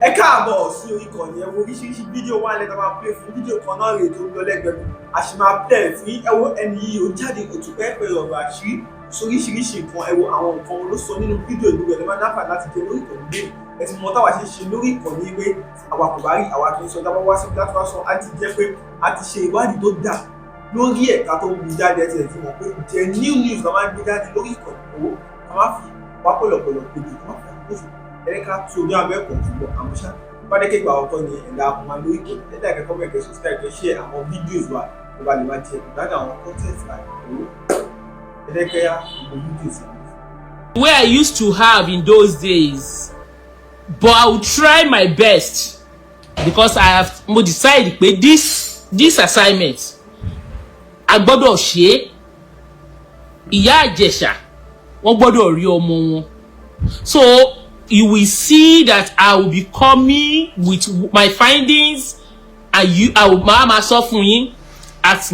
Ẹ káàbọ̀ sí orí ìkànnì ẹ̀wọ̀ oríṣiríṣi fídíò wà lẹ́tà máa play fún fídíò kan náà rèé tó ń lọ lẹ́gbẹ̀ẹ́ mi. A sì máa play fún ẹ̀wọ̀ ẹni yìí ó jáde òtún pẹ́ẹ́pẹ́ ọ̀rọ̀ àṣírí sóríṣiríṣi nǹkan ẹ̀wọ̀ àwọn nǹkan ló sọ nínú fídíò ìlú rẹ̀ lẹ́mọ̀ náà láti jẹ lórí ìkànnì lé. Ẹ ti mọ táwa ṣe ṣe lórí ìkànnì pé àwa kò bá rí àwa kì í sọ dábọ́ wá sí láti wá sọ á ti jẹ́ pé a ti ṣe ìwádìí tó dà lórí ẹ̀ka tó ń gbé jáde ẹ̀tì ẹ̀tì mọ̀ pé jẹ́ new news la máa ń gbé jáde lórí ìkànnì owó a máa fi wá pọ̀lọ̀pọ̀lọ̀ gbèdè a máa fi àkóso ẹ̀ka tó ní abẹ́ẹ̀kọ̀ ṣùgbọ́n àmúṣá bade ke gba ọkọ ni ẹ̀dá akọ̀mọ́ lórí kò ẹ̀dá akẹ́kọ̀ọ́ mẹ́kẹ́ subscribe kẹ́ share àwọn videos wa tó bá lè máa jẹ ìdájọ́ àwọn content like owó ẹ̀dá kẹ́yà gbogbo videos. The way I used to have in those days, but I will try my best because I have decided pé this assignment a gbọ́dọ̀ ṣe ìyá Ìjẹ̀ṣà wọ́n gbọ́dọ̀ rí ọmọ wọn. So you will see that I will be coming with my findings and I will máa sọ fún yín at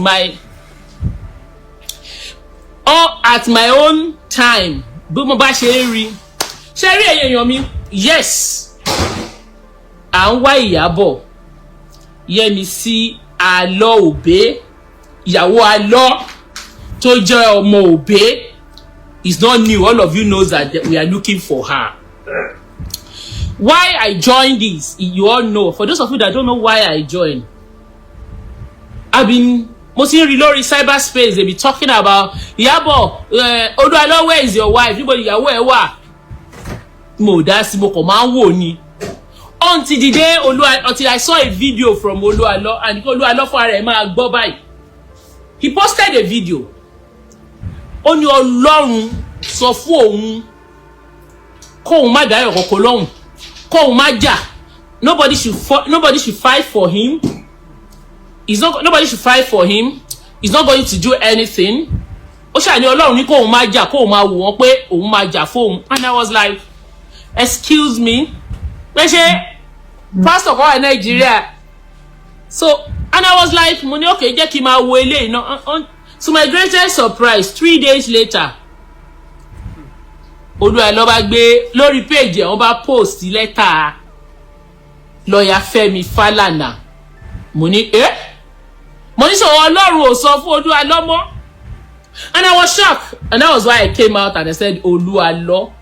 my own time bí mo bá ṣe rí ẹ̀yin èèyàn mi. Yes, à ń wá Ìyábọ̀ Yẹ́misí Alọ́ Òbé ìyàwó Alọ́ tó jẹ́ ọmọ Òbé. It's not new, all of you knows that we are looking for her. Why I joined this, you all know. For those of you that don't know why I joined, I've been mostly lórí cyberspace. They be talking about Ìyábọ̀, Odualo, where is your wife? Everybody, Ìyàwó ẹ wà. Mo dá sí mo kàn máa ń wò ni. Until the day until I saw a video from Oluwalo and Oluwalo fún ara ẹ̀ máa gbọ́ báyìí. He posted a video. Ó ní Ọlọ́run sọ fún òun kóun má dáyọ̀ kọ̀kọ̀ lọ́hùn kóun má jà. Nobody should fight for him. Nobody should fight for him. He's not going to do anything. Ó ṣàní Ọlọ́run ní kóun má jà kóun má wò wọ́n pé òun má jà fóun. And I was like, excuse me, ṣe pastor kan wà Nigeria. So and I was like, mo ní okay jẹ́ kí n máa wo eléyìí náà. So my greatest surprise, 3 days later, Oluwalo bá gbé lórí page ẹ̀ wọ́n bá post lẹ́tà lọ́ọ̀yà Fẹ́mi Fálànà. Mo ní sọ Ọlọ́run ò sọ fún Oluwalo mọ́. And I was shocked, and that was why I came out and I said Oluwalo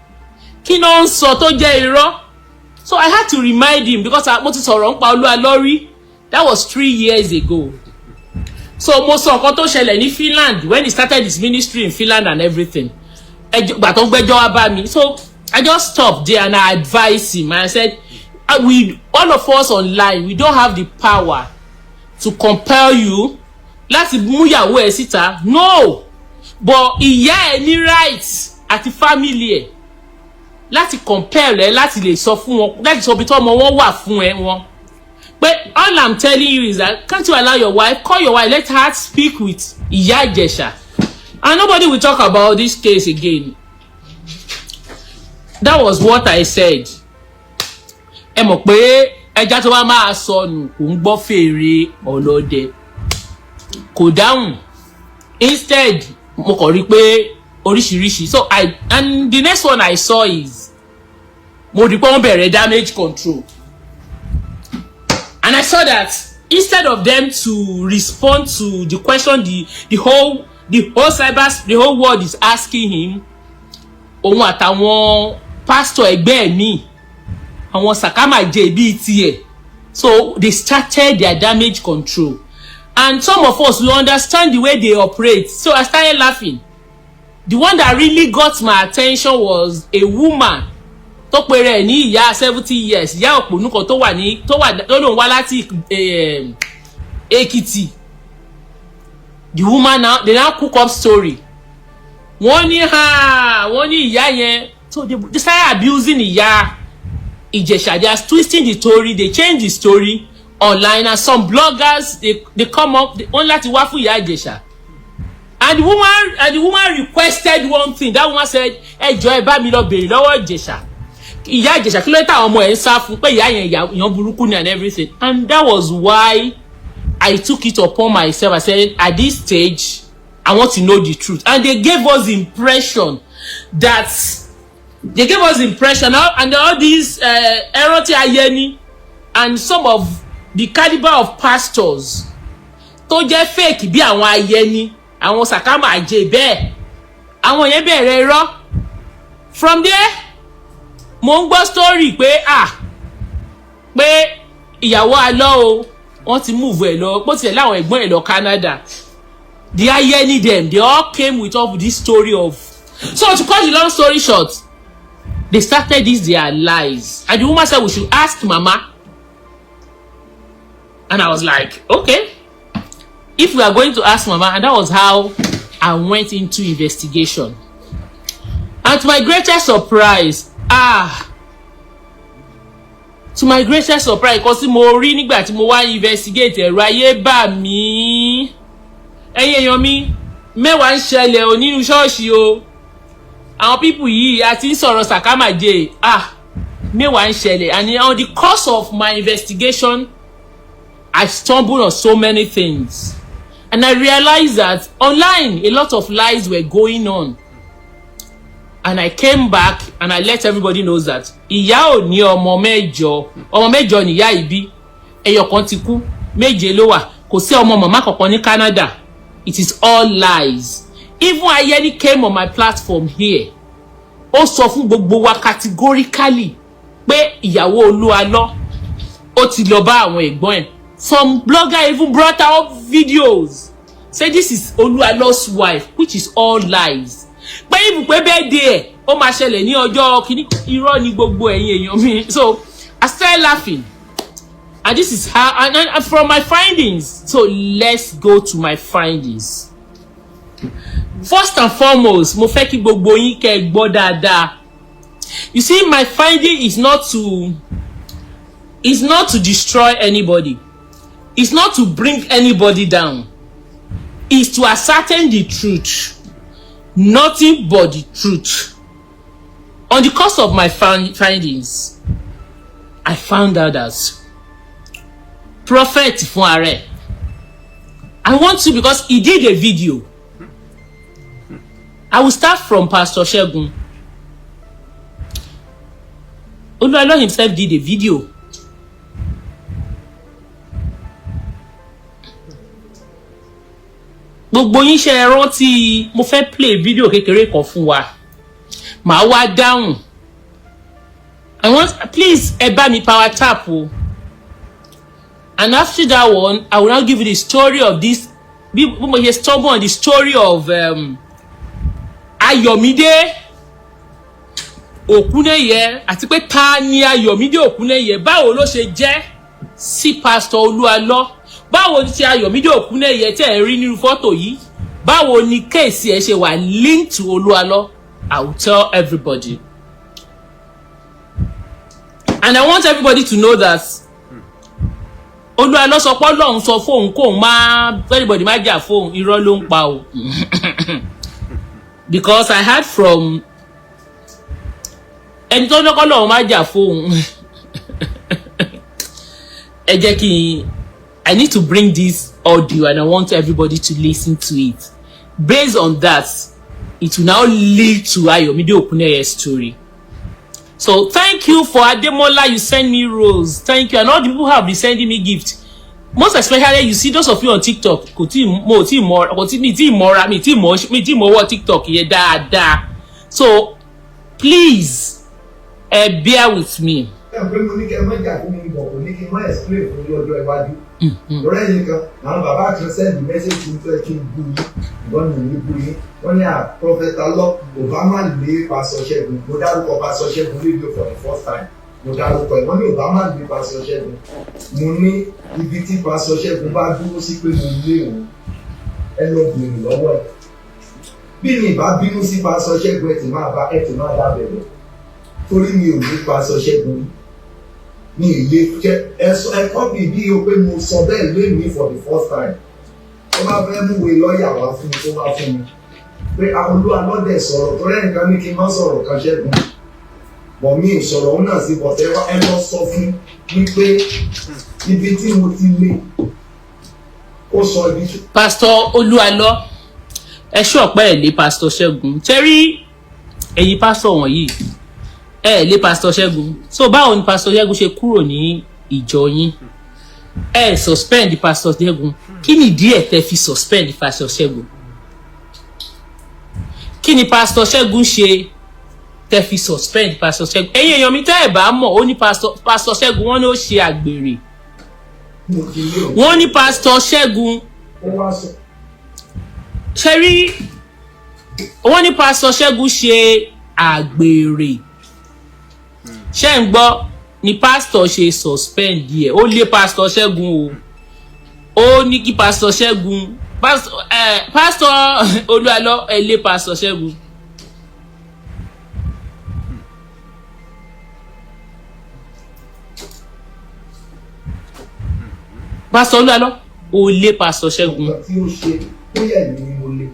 kí ló ń sọ tó jẹ́ irọ́. So I had to remind him because mo ti sọ̀rọ̀ nípa Oluwalo rí. That was 3 years ago. So mo sọ nǹkan tó ṣẹlẹ̀ ní Finland when he started his ministry in Finland and everything. Gbà tó gbẹ́jọ́ wá bá mi. So I just stopped there and I advised him and I said, all of us online, we don't have the power to compel you láti mú ìyàwó ẹ̀ síta. No, but ìyá ẹ̀ ní rights àti family ẹ̀ láti compel ẹ̀ láti lè sọ fún wọn láti sọ bí tọ́mọ wọn wà fún ẹ wọn. But all I'm telling you is that can't you allow your wife, call your wife, let her speak with Ìyá Ìjẹ̀ṣà. And nobody will talk about this case again. That was what I said. Ẹ mọ̀ pé ẹja tó wá máa sọnù kò ń gbọ́ fèrè ọlọ́dẹ. Kò dáhùn. Instead, mo kàn rí pé oríṣiríṣi. So and the next one I saw is mo rí pé wọ́n bẹ̀rẹ̀ damage control. And I saw that instead of them to respond to the question the whole world is asking him, òun àtàwọn pastor ẹgbẹ́ mi, àwọn sàkámàjẹ bíi tiẹ̀. So they started their damage control. And some of us, we understand the way they operate. So I started laughing. The one that really got my attention was a woman tó pèrè ní ìyá 70 years, ìyá òpònú kan tó lóun wá láti Èkìtì. The woman they now cook up story. Wọ́n ní ìyá yẹn. So they started abusing ìyá Ìjẹ̀ṣà. They are twisting the story. They change the story online, and some bloggers they come up wọ́n láti wá fún ìyá Ìjẹ̀ṣà. And the woman requested one thing. That woman said, ẹ jọ̀ọ́ ẹ bá mi lọ bèrè lọ́wọ́ Ìjẹ̀ṣà. Ìyá Ìjẹ̀ṣà kí ló tà ọmọ ẹ̀ ń sá fún pé ìyá yẹn èèyàn burúkú ni and everything. And that was why I took it upon myself. I said, at this stage, I want to know the truth. And they gave us the impression that they gave us the impression and all these eroti ayeni and some of the caliber of pastors tó jẹ́ fake bí àwọn ayeni àwọn sakama aje bẹ́ẹ̀ àwọn yẹn bẹ̀rẹ̀ irọ́. From there mo ń gbọ́ story pé pé ìyàwó alọ́ o wọ́n ti move ẹ̀ lọ bó tilẹ̀ láwọn ẹ̀gbọ́n ẹ̀ lọ Canada. The ayeni them they all came with all this story of. So to cut the long story short, they started this their lies and the woman said we should ask Mama. And I was like, okay, if we are going to ask Mama, and that was how I went into investigation. And to my greatest surprise, because mo rí nígbà tí mo wá investigate ẹ̀rọ ayé bà mí. Ẹ̀yin èèyàn mi, mẹ́wàá ń ṣẹlẹ̀ o nínú ṣọ́ọ̀ṣì o. Àwọn people yìí àti ń sọ̀rọ̀ sàkámàjẹ. Mẹ́wàá ń ṣẹlẹ̀, and on the course of my investigation, I stumbled on so many things. And I realized that online, a lot of lies were going on. And I came back and I let everybody know that Iyawo ní ọmọ mẹ́jọ ni ìyá ìbí. Ẹyọ kan ti kú, méje ló wà. Kò sí ọmọ màmá kankan ní Canada. It is all lies. Even Ayeni came on my platform here. Ó sọ fún gbogbo wa categorically pé ìyàwó Olúalọ́ ó ti lọ bá àwọn ẹ̀gbọ́n ẹ̀. Some blogger even brought out videos. Say this is Oluwalọ́'s wife, which is all lies. Pé ibùpé bẹ́ẹ̀ dé ẹ̀ ó máa ṣẹlẹ̀ ní ọjọ́ kìíní irọ́ ní gbogbo ẹ̀yin èèyàn mi. So I started laughing. And this is how, and from my findings. So let's go to my findings. First and foremost, mo fẹ́ kí gbogbo yín kẹ́ gbọ́ dáadáa. You see, my finding is not to destroy anybody. It's not to bring anybody down. It's to ascertain the truth. Nothing but the truth. On the course of my findings, I found out that Prophet fún ààrẹ. I want to, because he did a video. I will start from Pastor Segun. Oluwalọ́ himself did a video. Gbogbo yín ṣe rántí mo fẹ́ play video kékeré kan fún wa. Màá wá dáhùn. I want, please ẹ bá mi power tap o. And after that one, I will now give you the story of this. We stumble on the story of Ayomide Okuneye àti pé ta ni Ayomide Okuneye, báwo ló ṣe jẹ́ sí Pastor Oluwalọ́, báwo ni ti Ayomide Okuneye tẹ́ ẹ rí nínú fọ́tò yìí, báwo ni case ẹ ṣe wà linked to Oluwalọ́. I will tell everybody. And I want everybody to know that Oluwalọ́ sọ pé Ọlọ́run sọ fóun kóun má anybody má jà fóun, irọ́ ló ń pa o. Because I heard from ẹni tó lọ́kọ́ Ọlọ́run má jà fóun. Ẹ jẹ́ kí I need to bring this audio and I want everybody to listen to it. Based on that, it will now lead to Ayomide Okuneye's story. So thank you for Ademola, you send me rose. Thank you. And all the people who have been sending me gifts. Most especially, you see those of you on TikTok. TikTok so please bear with me. Wọ́n ní Prophet Allah Obama lè Pastor Segun, mo dárúkọ Pastor Segun rédíò for the first time. Mo dárúkọ ẹ̀, wọ́n ní Obama lè Pastor Segun. Mo ní ibi tí Pastor Segun bá dúró sí pé mo lé òun, ẹ lọ bèrè lọ́wọ́ ẹ̀. Bí mi bá bínú sí Pastor Segun ẹ ti máa dábẹ̀rẹ̀. Torí mi ò ní Pastor Segun. Mi ì lè jẹ́ ẹ kọ́pì bí o pé mo sọ bẹ́ẹ̀ lé mi for the first time. Ó máa fẹ́ mú ìwé lọ́ọ̀yà wá fún mi tó wá fún mi. Pé Olúwalọ́ dẹ̀ sọ̀rọ̀ tó rẹ̀ nǹkan ní kí n má sọ̀rọ̀ kan Ṣẹ́gun. Bọ̀ mi ìṣọ̀rọ̀ òun náà sí bọ̀tẹ́ wá ẹ lọ sọ fún mi pé ibi tí mo ti lé ó sọ ibi tí. Pastor Oluwalọ́ ẹ ṣú ọ̀pẹ́ ẹ̀ lé Pastor Segun. Tẹ́rí ẹ̀yin pásọ̀ wọ̀nyí ẹ lé pastor Ṣẹ́gun. So báwo ni pastor Ṣẹ́gun ṣe kúrò ní ìjọ yín? Ẹ suspend pastor Ṣẹ́gun. Kí ni ìdí ẹ̀ tẹ́ fi suspend pastor Ṣẹ́gun? Kí ni pastor Ṣẹ́gun ṣe tẹ́ fi suspend pastor Ṣẹ́gun? Ẹ̀yin èèyàn mi tẹ́ ẹ bá mọ̀, ó ní pastor Ṣẹ́gun wọ́n ní ó ṣe àgbèrè. Wọ́n ní pastor Ṣẹ́gun ṣe rí, wọ́n ní pastor Ṣẹ́gun ṣe àgbèrè. Ṣé ń gbọ́ ni pastor ṣe suspend ẹ̀? Ó lé pastor Ṣẹ́gun o. Ó ní kí pastor Ṣẹ́gun pastor Olúalọ ẹ lé pastor Ṣẹ́gun. Pastor Olúalọ ó lé pastor Ṣẹ́gun. Tí ó ṣe ó yẹ ní mo lé.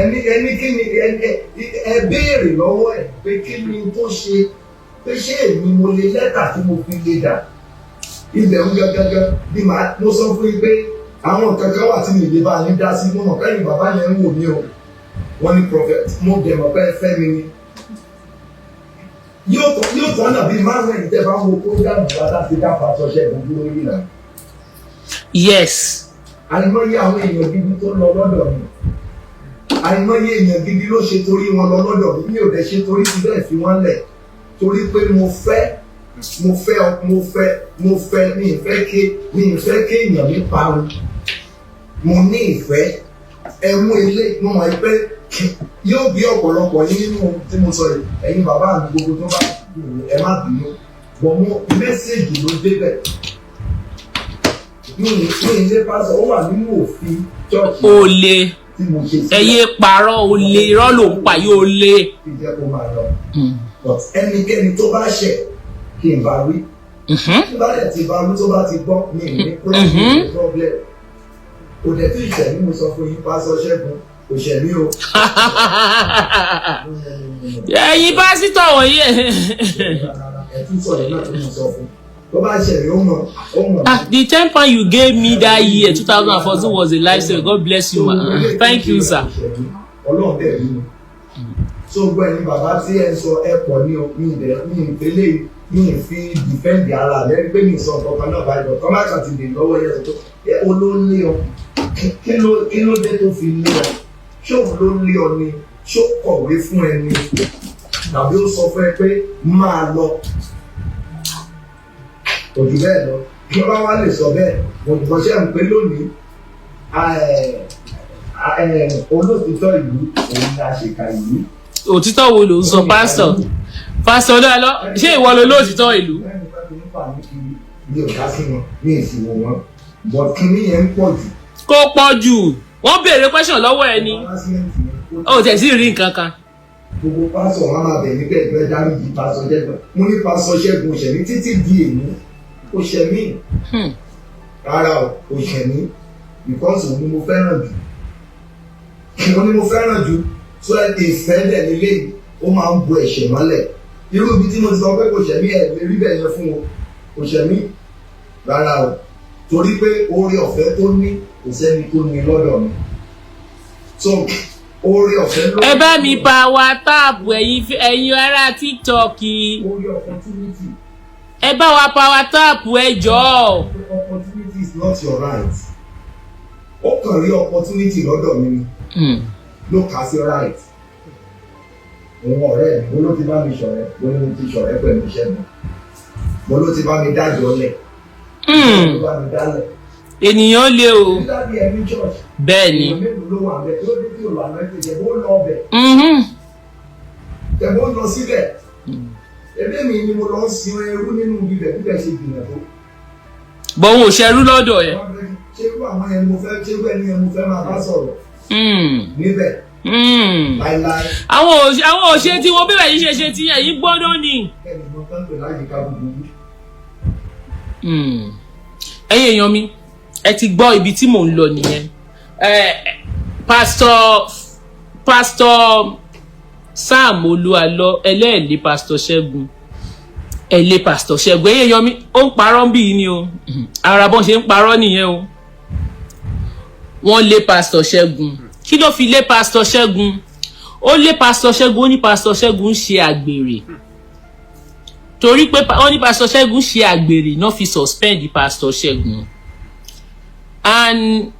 Ẹni kí ni ẹ béèrè lọ́wọ́ ẹ̀ pé kí ni tó ṣe pé ṣé èmi mo lè lẹ́tà tí mo fi lè dà. Ibẹ̀ ń gẹ́gẹ́gẹ́ bí mo sọ fún yín pé àwọn kankan wà tí mi lè bá yín dá sí. Mo mọ̀ pé ẹ̀yin bàbá yẹn ń wò mí o. Wọ́n ní prophet mo dẹ̀ mọ̀ pé ẹ fẹ́ mi ni. Yóò tọ́nà bíi márùn-ún ẹ̀yìn tẹ́ bá ń wo prógámù látà sí ká Pastor Ṣẹ́gun dúró yìí náà. Yes. Àìmọye àwọn èèyàn gidi tó lọ lọ́dọ̀ mi. Àìmọye èèyàn gidi ló ṣe torí wọn lọ lọ́dọ̀ mi. Mi ò dẹ̀ ṣe torí ti bẹ́ẹ̀ fi wọ́n lẹ̀. Torí pé mo fẹ́ mi ìfẹ́ kéèyàn mi parun. Mo ní ìfẹ́ ẹ̀mú ilé mo mọ̀ pé yóò bí ọ̀pọ̀lọpọ̀ yín nínú tí mo sọ yìí. Ẹ̀yin bàbá mi gbogbo tó bá ẹ má bínú. Bọ̀ mo mẹ́sẹ̀gì ló débẹ̀. Mi ilé pásọ̀ ó wà nínú òfin church. Ó lé. Ẹyẹ parọ́ ó lé, irọ́ ló ń pa yóò lé. Ìjẹ́ kó máa lọ. But ẹnikẹ́ni tó bá ṣẹ̀ kí n bá wí. Tí bá dẹ̀ ti bá wí tó bá ti gbọ́ mi ní problem. Kò dẹ̀ tí ìṣẹ̀lú mo sọ fún yín Pastor Ṣẹ́gun kò ṣẹ̀lú o. Ẹ̀yin pásítọ̀ wọ̀nyí. Ẹ tún sọ̀rọ̀ náà tó mo sọ fún. Tó bá ṣẹ̀lú ó mọ̀. The 10 pound you gave me that year 2014 was a lifestyle. God bless you, man. Thank you, sir. Ọlọ́run dẹ̀ rí mi. So gbọ́ ẹni bàbá tí ẹ sọ ẹ pọ̀ ní ìpele mi fi defend ara rẹ pé mi sọ kankan náà báyìí lọ kọ́ má kàn ti dè lọ́wọ́ yẹn tó olóńlé ọ kí ló dé tó fi lé ọ ṣé òun ló lé ọ ni ṣé ó kọ̀wé fún ẹ ni tàbí ó sọ fún ẹ pé máa lọ òjò bẹ́ẹ̀ lọ kí wọ́n bá wá lè sọ bẹ́ẹ̀ òyìnbó ṣe ń pé lónìí olóòtítọ́ ìlú òun ni àṣekà ìlú. Òtítọ́ wo ló ń sọ pásítọ̀? Pásítọ̀ Olúalọ ṣé ìwọ ló lóòtítọ́ ìlú? Mi ò dá sí wọn, mi ì sì wò wọn, but kíní yẹn ń pọ̀ jù. Kó pọ̀ jù, wọ́n béèrè question lọ́wọ́ ẹ ni. Ó tẹ̀ sí rí nǹkan kan. Gbogbo pásọ̀ wọn máa bẹ̀ níbẹ̀ ìgbẹ́ dáríjì Pastor Ṣẹ́gun. Mo ní Pastor Ṣẹ́gun òṣèlú títí di èmi, ó ṣẹ mí. Rárá o, ó ṣẹ mí, because òun ni mo fẹ́ràn jù. Òun ni mo fẹ́ràn jù. So ìfẹ́ dẹ̀ nílé yìí ó máa ń bu ẹ̀ṣẹ̀ mọ́lẹ̀. Irú ibi tí mo ti sọ pé kò ṣẹ̀mí ẹ̀ lè rí bẹ́ẹ̀ yẹn fún o, kò ṣẹ̀mí rárá o. Torí pé oore ọ̀fẹ́ tó ní kò sẹ́ni tó ní lọ́dọ̀ mi. So oore ọ̀fẹ́ ló. Ẹ bá mi pa wa táàpù ẹ̀yin ará TikTok. Oore opportunity. Ẹ bá wa pa wa táàpù ẹ jọ̀ọ́. Opportunity is not your right. Ó kàn rí opportunity lọ́dọ̀ mi ni. Ló kà sí right. Òun ọ̀rẹ́ mi, ló ti bá mi ṣọ̀rẹ́, ló ti ṣọ̀rẹ́ pẹ̀lú iṣẹ́ mi. Ló ti bá mi dájọ́ lẹ̀. Ló bá mi dálẹ̀. Ènìyàn lé o. Bẹ́ẹ̀ ni. Mélòó ló wà bẹ́ẹ̀ tó dé tí ò wà lẹ́sẹ̀ jẹ́ bó lọ bẹ̀. Jẹ́ bó lọ síbẹ̀. Ẹbí mi ni mo lọ sin ẹrú nínú ibẹ̀ bíbẹ̀ ṣe gbìyànjú tó. Bọ̀ òun ò ṣerú lọ́dọ̀ ẹ̀. Ṣé irú àwọn ẹni mo fẹ́ ṣé irú ẹni mo fẹ́ máa bá sọ̀rọ̀? Níbẹ̀. Láíláí. Àwọn òṣè tí wọ́n bẹ̀rẹ̀ yìí ṣe ti ẹ̀yìn gbọ́dọ̀ ni. Ẹni mo tán pè láyìíká gbogbo. Ẹ̀yin èèyàn mi, ẹ ti gbọ́ ibi tí mò ń lọ nìyẹn. Pastor Sam Olúalọ ẹlẹ́ẹ̀lé Pastor Ṣẹ́gun. Ẹ̀lé Pastor Ṣẹ́gun. Ẹ̀yin èèyàn mi, ó ń parọ́ bí ni o. Ara bọ́n ṣe ń parọ́ nìyẹn o. Wọ́n lé Pastor Ṣẹ́gun. Kí ló fi lé Pastor Ṣẹ́gun? ó lé pastor Ṣẹ́gun, ó ní pastor Ṣẹ́gun ṣe àgbèrè torí pé ó ní pastor Ṣẹ́gun ṣe àgbèrè náà fi suspend the pastor Ṣẹ́gun. And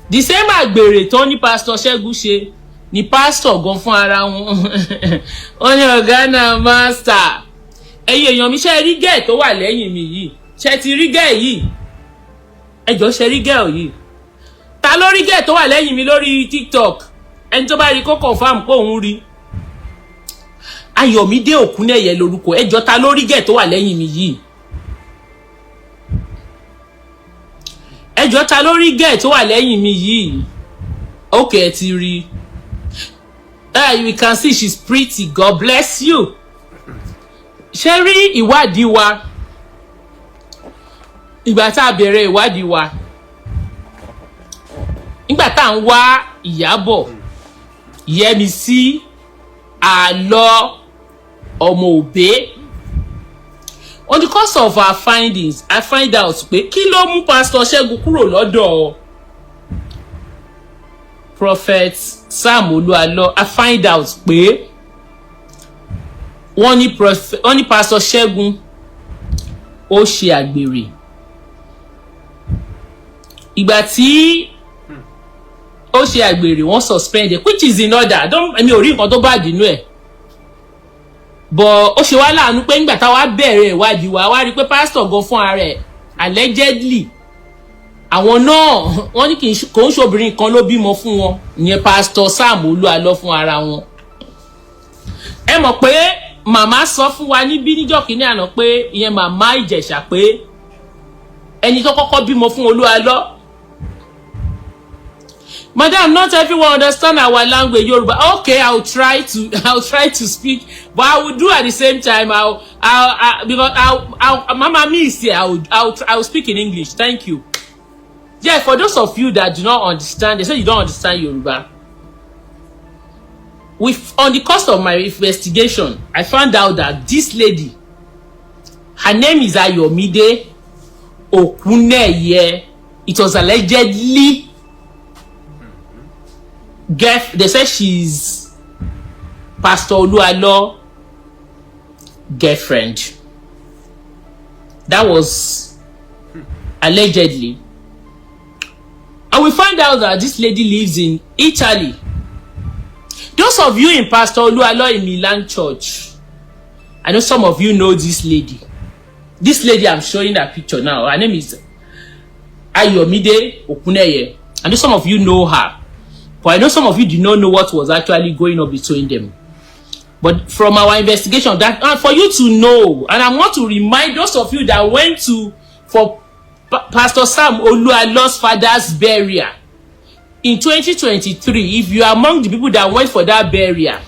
the same àgbèrè tó ní pastor Ṣẹ́gun ṣe ni pastor gan fún ara wọn ó ní ọ̀gá náà master. Ẹ̀yin èèyàn mi ṣe rí gẹ́ẹ̀ tó wà lẹ́yìn mi yìí, ṣe ti rí gẹ́ẹ̀ yìí, ẹjọ́ ṣe rí gẹ́ẹ̀ yìí. Ta ló rí gẹ́ẹ̀ tó wà lẹ́yìn mi lórí TikTok? Ẹni tó bá rí kó confirm pé òun rí. Ayọ̀mídé Òkúnnẹ̀yẹ lórúkọ, ẹjọ́ ta ló rí gẹ́ẹ̀ tó wà lẹ́yìn mi yìí? Ẹjọ́ ta ló rí gẹ́ẹ̀ tó wà lẹ́yìn mi yìí? Okay, ẹ ti rí. You can see she's pretty. God bless you. Ṣé rí ìwádìí wa? Ìgbà tá a bẹ̀rẹ̀ ìwádìí wa, nígbà tá à ń wá Ìyábọ̀, Yẹ́misí, Àlọ́, ọmọ Òbé. On the course of our findings, I find out pé kí ló mú pastor Ṣẹ́gun kúrò lọ́dọ̀ Prophet Sam Olúalọ. I find out pé wọ́n ní pastor Ṣẹ́gun ó ṣe àgbèrè. Ìgbà tí ó ṣe àgbèrè wọ́n suspend it, which is in order. Èmi ò rí nǹkan tó bá dínú ẹ̀. But ó ṣe wá láàánú pé nígbà táwa bẹ̀rẹ̀ ìwádìí wa wá rí pé pastor gan fún ara ẹ̀ allegedly àwọn náà wọ́n ní kò ń ṣobìnrin kan ló bímọ fún wọn, ìyẹn pastor Sam Olúalọ fún ara wọn. Ẹ mọ̀ pé màmá sọ fún wa níbí níjọ́ kìíní àná pé ìyẹn màmá Ìjẹ̀ṣà pé ẹni tó kọ́kọ́ bímọ fún Olúalọ. Madam, not everyone understand our language, Yoruba. Okay, I'll try to speak, but I will do at the same time. Because Mama Mi is here. I'll speak in English. Thank you. Yeah, for those of you that do not understand, they say you don't understand Yoruba. On the course of my investigation, I found out that this lady, her name is Ayomide Òkúnnẹ̀yẹ. It was allegedly they say she's Pastor Olúalọ girlfriend. That was allegedly. And we find out that this lady lives in Italy. Those of you in Pastor Olúalọ in Milan Church, I know some of you know this lady. This lady I'm showing her picture now, her name is Ayomide Òkúnnẹ̀yẹ. I know some of you know her. But I know some of you did not know what was actually going on between them. But from our investigation, that for you to know, and I want to remind those of you that went for Pastor Sam Olúalọ's father's burial in 2023, if you are among the people that went for that burial,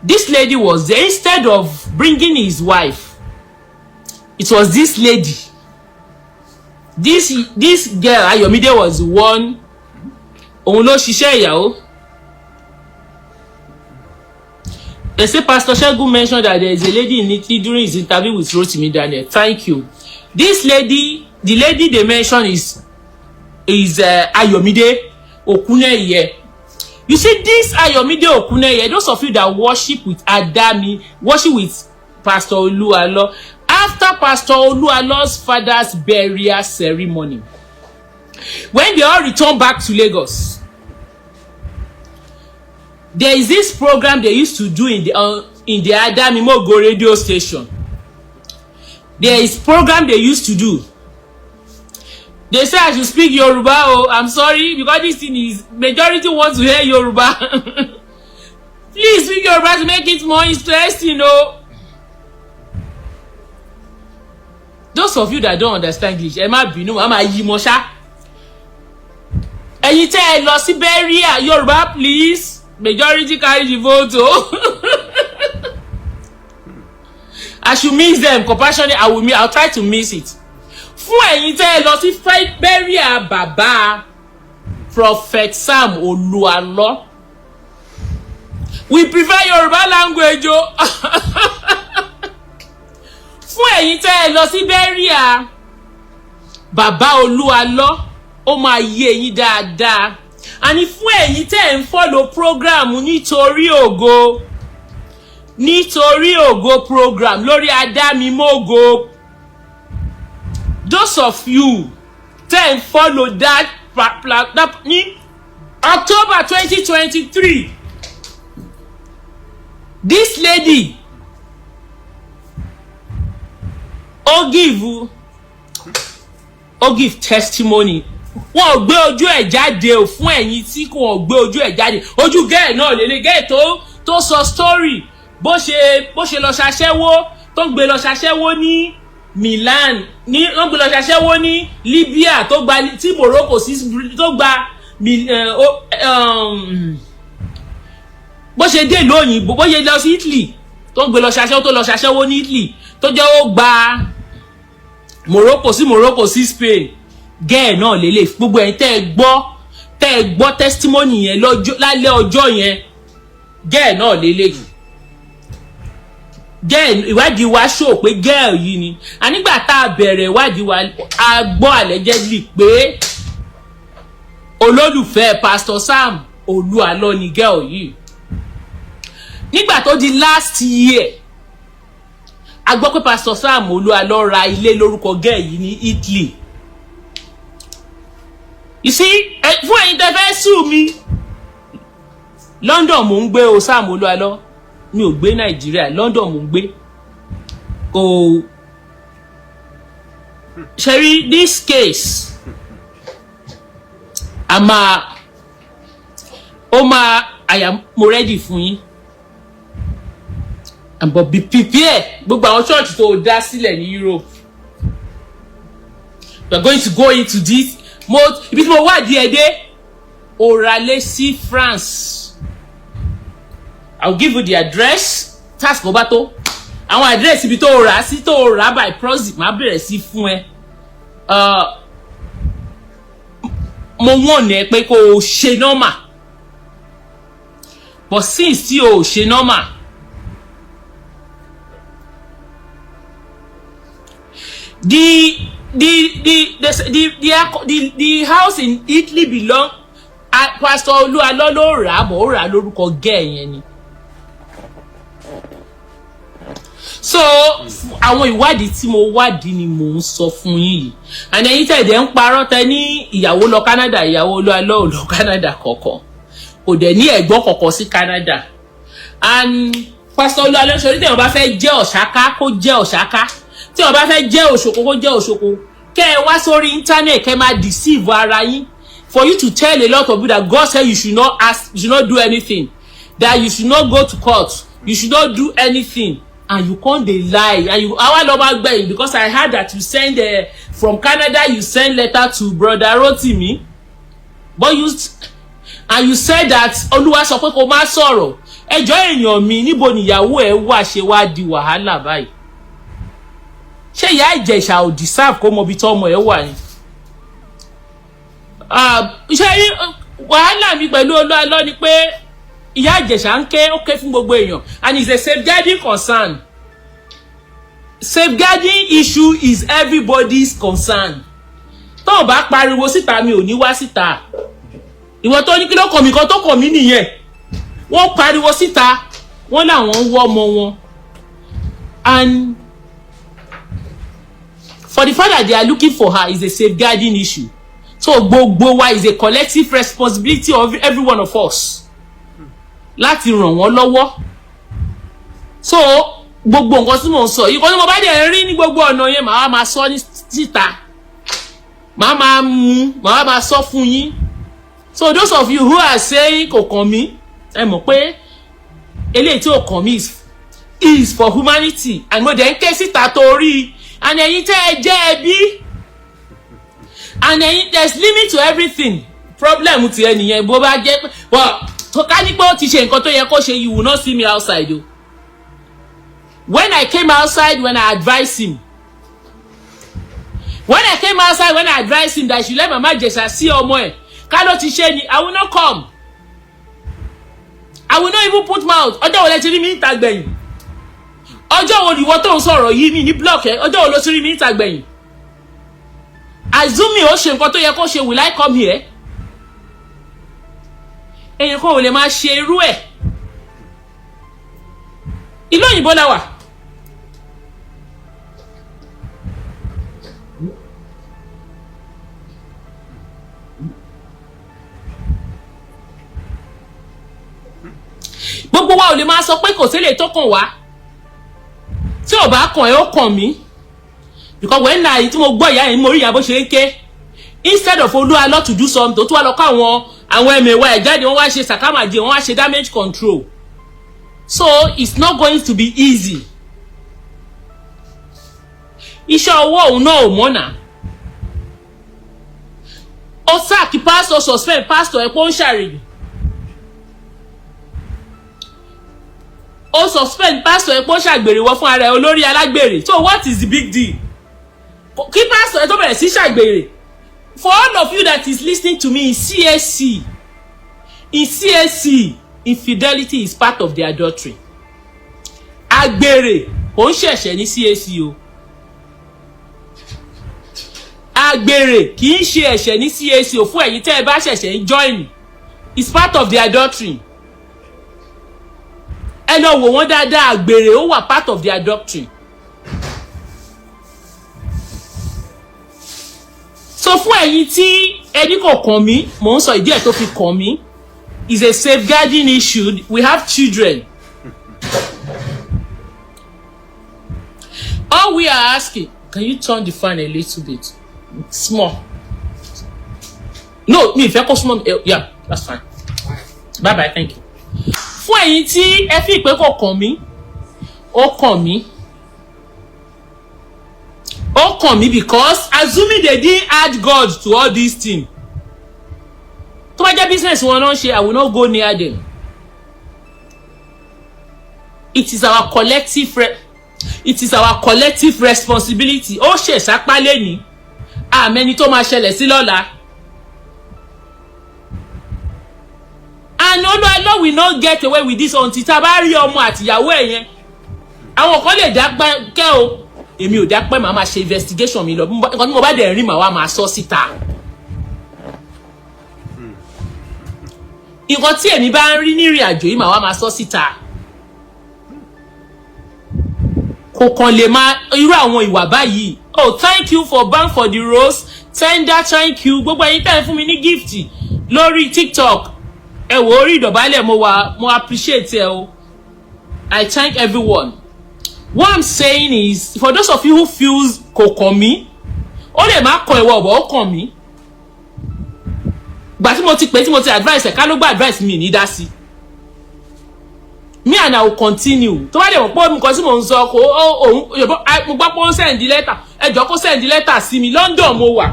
this lady was there. Instead of bringing his wife, it was this lady. This girl, Ayomide, was the one. Ohun ló ṣiṣẹ́ ìyàwó. They say Pastor Ṣẹ́gun mentioned that there is a lady in Italy during his interview with Rotimi Daniel. Thank you. This lady, the lady they mentioned is Ayomide Òkúnnẹ̀yẹ. You see, this Ayomide Òkúnnẹ̀yẹ, those of you that worship with Adami, worship with Pastor Olúalọ, after Pastor Olúalọ's father's burial ceremony, when they all return back to Lagos, there is this program they used to do in the Adamimogo radio station. There is program they used to do. They say I should speak Yoruba. Oh, I'm sorry, because this thing is majority wants to hear Yoruba. Please speak Yoruba to make it more interesting. Oh, those of you that don't understand English, ẹ má bínú, a máa yí mọ́ ṣá. Ẹ̀yin tẹ́ ẹ lọ sí burial Yoruba, please. Majority carry the vote. Oh. I should miss them compassionately. I'll try to miss it. Fún ẹ̀yin tẹ́ ẹ lọ sí burial bàbá Prophet Sam Olúalọ. We prefer Yoruba language. Oh. Fún ẹ̀yin tẹ́ ẹ lọ sí burial bàbá Olúalọ, ó máa yé yín dáadáa. àní fún ẹ̀yin tẹ́ ń follow program nítorí ògo program lórí Adámimógo. Those of you tẹ́ ń follow that ní October 2023, this lady ó give testimony. Wọ́n gbé ojú ẹ̀ jáde ò fún ẹ̀yin tí kò gbé ojú ẹ̀ jáde. Ojú gẹ́ẹ̀ náà lélẹ̀ gẹ́ẹ̀ tó sọ story bó ṣe lọ ṣaṣẹ́wó tó gbé lọ ṣaṣẹ́wó ní Milan wọ́n gbé lọ ṣaṣẹ́wó ní Libya tó gba tí Morocco tó gba bó ṣe dé lóyìnbó bó ṣe lọ sí Italy tó gbé lọ ṣaṣẹ́wó ní Italy tó jẹ́ ó gba Morocco sí Spain. Gẹ́ẹ̀ náà lélẹ̀ gbogbo ẹ̀yin tẹ́ ẹ gbọ́ testimony yẹn lálẹ́ ọjọ́ yẹn. Gẹ́ẹ̀ náà lélẹ̀ gẹ́ẹ̀ ìwádìí wa show pé gẹ́ẹ̀ yìí ni. Ànígbà tá a bẹ̀rẹ̀ ìwádìí wa a gbọ́ allegedly pé olólùfẹ́ Pastor Sam Olúalọ ni gẹ́ẹ̀ yìí. Nígbà tó di last year a gbọ́ pé Pastor Sam Olúalọ ra ilé lórúkọ gẹ́ẹ̀ yìí ní Italy. You see, fún ẹ̀yin tẹ́ fẹ́ sùn mi London mò ń gbé o Sam Olúalọ mi ò gbé Nàìjíríà London mò ń gbé o Sherry this case I am ready fún yín but be prepared gbogbo àwọn church tó dá sílẹ̀ ní Europe we are going to go into this ibi tí mo wá díẹ̀ dé orale sí France. I'll give you the address. Task go bato. Àwọn address ibi tó rà sí tó rà by proxy má bẹ̀rẹ̀ sí fún ẹ. Mo wọ́n ẹ pé kó o ṣe normal. But since tí o ṣe normal, the house in Italy belong Pastor Olúalọ ló rà bọ̀ ó rà lórúkọ gẹ́ẹ̀ yẹn ni. So àwọn ìwádìí tí mo wádìí ni mò ń sọ fún yín yìí. And ẹ̀yin tẹ̀dẹ̀ ń parọ́ tẹ ní ìyàwó lọ Canada ìyàwó Olúalọ ò lọ Canada kọ̀ọ̀kan kò dẹ̀ ní ẹ̀gbọ́n kọ̀ọ̀kan sí Canada. And Pastor Olúalọ sọ̀rọ̀ tí wọ́n bá fẹ́ jẹ́ ọ̀ṣáká kó jẹ́ ọ̀ṣáká tí wọ́n bá fẹ́ jẹ́ òṣòkò kó jẹ́ òṣòkò kẹ́ ẹ wá sórí internet kẹ́ máa deceive ara yín for you to tell a lot of people that God said you should not ask, you should not do anything, that you should not go to court, you should not do anything, and you can't dey lie and you awa lo ma gbe because I heard that you send from Canada you send letter to brother Rotimi but you said that Olúwa sọ pé kó má sọ̀rọ̀ ẹjọ́ èèyàn mi níbo ni ìyàwó ẹ wà ṣe wá di wàhálà báyìí ṣé ìyá Ìjẹ̀ṣà ò deserve kó mọ bí tó ọmọ ẹ wà ni ṣé wàhálà mi pẹ̀lú Olúalọ ni pé ìyá Ìjẹ̀ṣà ń ké ó ké fún gbogbo èèyàn and it's a safeguarding concern. Safeguarding issue is everybody's concern. Tó bá pariwo síta mi ò ní wá síta. Ìwọ tó ní kí ló kàn mí kan tó kàn mí nìyẹn. Wọ́n pariwo síta, wọ́n làwọn wọ́ ọmọ wọn. And for the fact that they are looking for her is a safeguarding issue. So gbogbo wa is a collective responsibility of every one of us. Láti ràn wọ́n lọ́wọ́. So gbogbo nǹkan tí mò ń sọ yìí kò ní mo bá dẹ̀ rí ní gbogbo ọ̀nà yẹn màá máa sọ ní síta màá máa sọ fún yín. So those of you who are saying kò kàn mí ẹ mọ̀ pé eléyìí tí ò kàn mí is for humanity and mo dẹ̀ ń ké síta torí and ẹ̀yin tẹ́ ẹ jẹ́ ẹbí and ẹ̀yin there's limit to everything. Problem ti ẹ nìyẹn bó bá jẹ́ pé tó ká ní pé ó ti ṣe nǹkan tó yẹ kó ṣe you will not see me outside o. When I came outside when I advised him that I should let Mama Ìjẹ̀ṣà see ọmọ ẹ̀ ká ló ti ṣe ni I will not come. I will not even put mouth. Ọjọ́ wo lẹ ti rí mi níta gbẹ̀yìn? Ọjọ́ wo ni ìwọ tó ń sọ̀rọ̀ yìí mi ní block ẹ? Ọjọ́ wo ló ti rí mi níta gbẹ̀yìn? Azumi ó ṣe nǹkan tó yẹ kó ṣe will I come here? èèyàn kan ò lè máa ṣe irú ẹ̀. Ìlú òyìnbó la wà. Gbogbo wa ò lè máa sọ pé kò sí lè tó kàn wá. Tí ò bá kàn ẹ́ ó kàn mí. Because when tí mo gbọ́ ìyá yẹn mo rí ìyá bó ṣe ń ké. Instead of Olúwa lọ to do something tó tún wá lọ kọ́ àwọn ẹ̀mẹ̀wá ẹ̀ jáde wọ́n wá ṣe sàkámàjẹ wọ́n wá ṣe damage control. So it's not going to be easy. Iṣẹ́ ọwọ́ òun náà ò mọ́nà. Ó sáàkì pastor suspend pastor ẹ̀ pé ó ń ṣàrègbè. Ó suspend pastor ẹ̀ pé ó ṣàgbèrè wọ fún ara ẹ̀ olórí alágbèrè. So what is the big deal? Kí pastor ẹ̀ tó bẹ̀rẹ̀ sí ṣàgbèrè. For all of you that is listening to me in CAC, infidelity is part of the adultery. Àgbèrè kò ń ṣẹ̀ṣẹ̀ ní CAC o. Àgbèrè kì í ṣe ẹ̀ṣẹ̀ ní CAC o fún ẹ̀yin tẹ́ ẹ bá ṣẹ̀ṣẹ̀ ń join. It's part of the adultery. Ẹ lọ wò wọ́n dáadáa, àgbèrè ó wà part of the adultery. So fún ẹ̀yin tí ẹni kò kàn mí, mò ń sọ ìdí ẹ̀ tó fi kàn mí. Is a safeguarding issue. We have children. All we are asking, can you turn the fan a little bit? Small. No, me, if I small, yeah, that's fine. Bye bye, thank you. Fún ẹ̀yin tí ẹ fi pé kò kàn mí, ó kàn mí. Ó kàn mí because assuming they didn't add God to all these things. Tó bá jẹ́ business wọn náà ṣe, I will not go near them. It is our collective responsibility. Ó ṣe sápá lẹ́ni. Àmẹ́ni tó máa ṣẹlẹ̀ sí lọ́la. And Olúwa will not get away with this until tá bá rí ọmọ àtìyàwó ẹ̀ yẹn. Àwọn kan lè dápẹ́ kẹ́ o. Èmi ò dápẹ́ màá máa ṣe investigation mi lọ. Nǹkan tí mo bá dẹ̀ rí màá wá máa sọ síta. Nǹkan tí èmi bá ń rí ní ìrìn àjò yìí màá wá máa sọ síta. Kò kàn lè máa irú àwọn ìwà báyìí. Oh, thank you for bang for the rose. Tender, thank you. Gbogbo ẹ̀yin tẹ́ ẹ fún mi ní gift lórí TikTok. Ẹ wò orí ìdọ̀bálẹ̀ mo appreciate ẹ o. I thank everyone. What I'm saying is, for those of you who feels kò kàn mí, ó lè má kàn ìwọ ọ̀bọ̀ ó kàn mí. Gbà tí mo ti pè tí mo ti advice ẹ̀ ká ló gba advice mi ní dá sí. Me and I will continue. Tó bá dẹ̀ wọ́n pọ́ nǹkan tí mò ń sọ kó òun mo gbọ́ pé ó send letter. Ẹ jọ̀ọ́ kó send letter sí mi. London mo wà.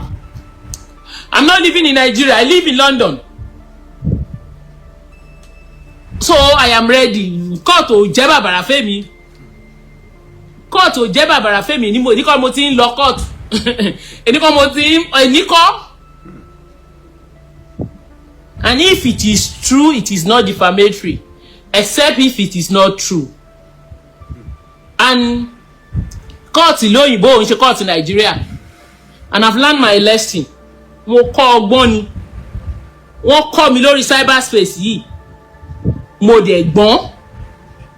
I'm not living in Nigeria. I live in London. So I am ready. Court ò jẹ́ bàbàrà fẹ́ mi. Court ò jẹ́ bàbàrà fẹ́ mi. Ní mo ti ń lọ court. Ẹnikọ́. And if it is true, it is not defamatory. Except if it is not true. And court lóyìnbó òun ṣe court Nigeria. And I've learned my lesson. Mo kọ́ ọgbọ́n ni. Wọ́n kọ́ mi lórí cyberspace yìí. Mo dẹ̀ gbọ́n.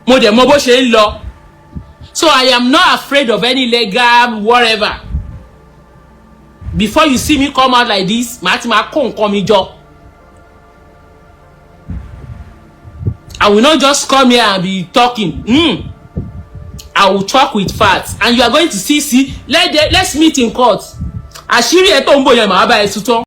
Mo dẹ̀ mọ bó ṣe ń lọ. So I am not afraid of any legal whatever. Before you see me come out like this, màá ti máa kó nǹkan mi jọ. I will not just come here and be talking. I will talk with facts. And you are going to see, let's meet in court. Asiri ẹ̀ tó ń bọ̀ yẹn màá bá ẹ tutọ́.